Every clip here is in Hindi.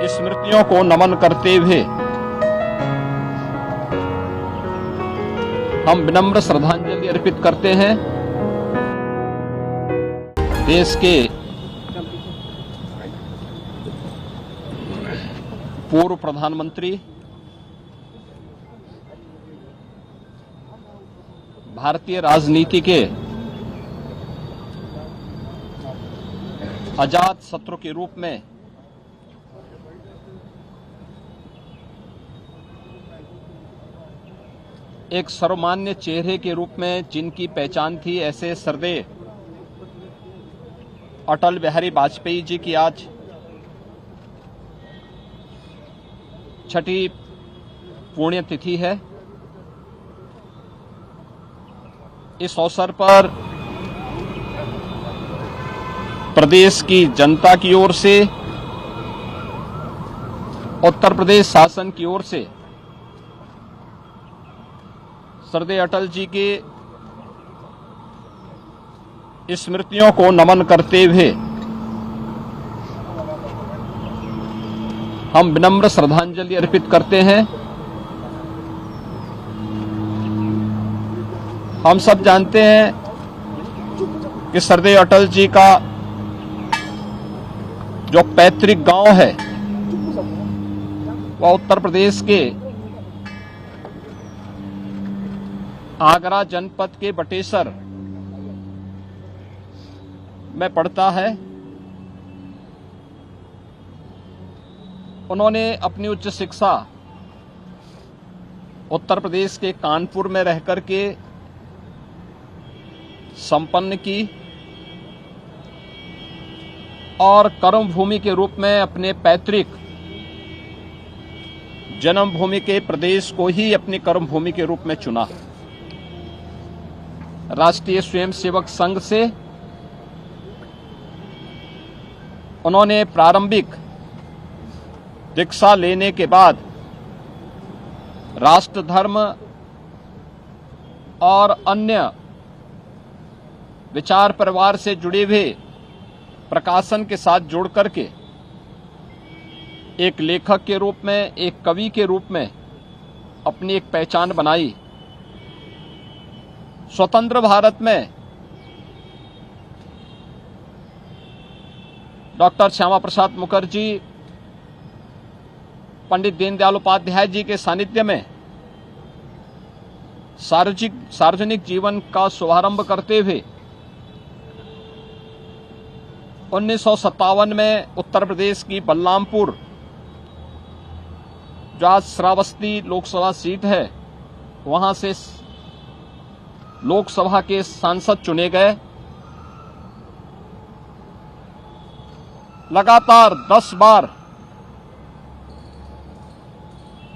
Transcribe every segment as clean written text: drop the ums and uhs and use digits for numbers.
स्मृतियों को नमन करते हुए हम विनम्र श्रद्धांजलि अर्पित करते हैं देश के पूर्व प्रधानमंत्री, भारतीय राजनीति के अजात शत्रु के रूप में एक सर्वमान्य चेहरे के रूप में जिनकी पहचान थी, ऐसे श्रद्धेय अटल बिहारी वाजपेयी जी की आज छठी पुण्यतिथि है। इस अवसर पर प्रदेश की जनता की ओर से, उत्तर प्रदेश शासन की ओर से श्रद्धेय अटल जी की स्मृतियों को नमन करते हुए हम विनम्र श्रद्धांजलि अर्पित करते हैं। हम सब जानते हैं कि श्रद्धेय अटल जी का जो पैतृक गांव है वह उत्तर प्रदेश के आगरा जनपद के बटेसर में पड़ता है। उन्होंने अपनी उच्च शिक्षा उत्तर प्रदेश के कानपुर में रहकर के संपन्न की और कर्मभूमि के रूप में अपने पैतृक जन्मभूमि के प्रदेश को ही अपनी कर्मभूमि के रूप में चुना। राष्ट्रीय स्वयंसेवक संघ से उन्होंने प्रारंभिक दीक्षा लेने के बाद राष्ट्र धर्म और अन्य विचार परिवार से जुड़े हुए प्रकाशन के साथ जोड़ करके एक लेखक के रूप में, एक कवि के रूप में अपनी एक पहचान बनाई। स्वतंत्र भारत में डॉक्टर श्यामा प्रसाद मुखर्जी, पंडित दीनदयाल उपाध्याय जी के सानिध्य में सार्वजनिक जीवन का शुभारंभ करते हुए 1957 में उत्तर प्रदेश की बलरामपुर, जो आज श्रावस्ती लोकसभा सीट है, वहां से लोकसभा के सांसद चुने गए। लगातार 10 बार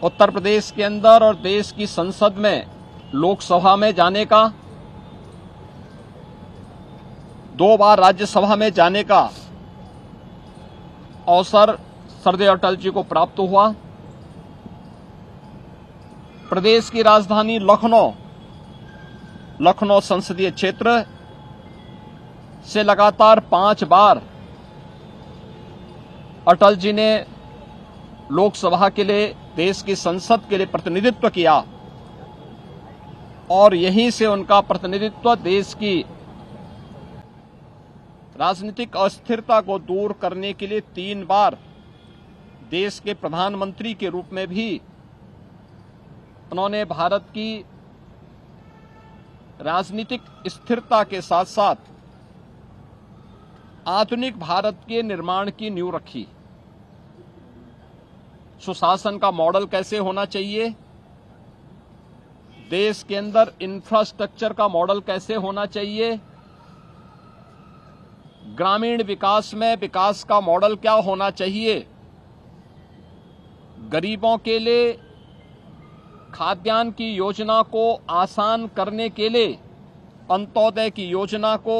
उत्तर प्रदेश के अंदर और देश की संसद में, लोकसभा में जाने का, 2 बार राज्यसभा में जाने का अवसर श्रद्धेय अटल जी को प्राप्त हुआ। प्रदेश की राजधानी लखनऊ संसदीय क्षेत्र से लगातार 5 बार अटल जी ने लोकसभा के लिए, देश की संसद के लिए प्रतिनिधित्व किया और यहीं से उनका प्रतिनिधित्व देश की राजनीतिक अस्थिरता को दूर करने के लिए 3 बार देश के प्रधानमंत्री के रूप में भी उन्होंने भारत की राजनीतिक स्थिरता के साथ साथ आधुनिक भारत के निर्माण की नींव रखी। सुशासन का मॉडल कैसे होना चाहिए, देश के अंदर इंफ्रास्ट्रक्चर का मॉडल कैसे होना चाहिए, ग्रामीण विकास में विकास का मॉडल क्या होना चाहिए, गरीबों के लिए खाद्यान्न की योजना को आसान करने के लिए अंत्योदय की योजना को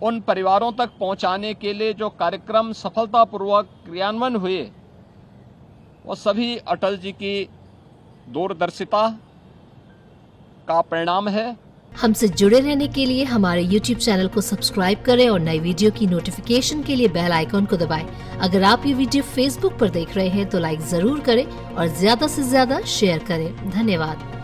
उन परिवारों तक पहुंचाने के लिए जो कार्यक्रम सफलतापूर्वक क्रियान्वयन हुए, वो सभी अटल जी की दूरदर्शिता का परिणाम है। हमसे जुड़े रहने के लिए हमारे YouTube चैनल को सब्सक्राइब करें और नई वीडियो की नोटिफिकेशन के लिए बेल आइकॉन को दबाएं। अगर आप ये वीडियो Facebook पर देख रहे हैं तो लाइक जरूर करें और ज्यादा से ज्यादा शेयर करें। धन्यवाद।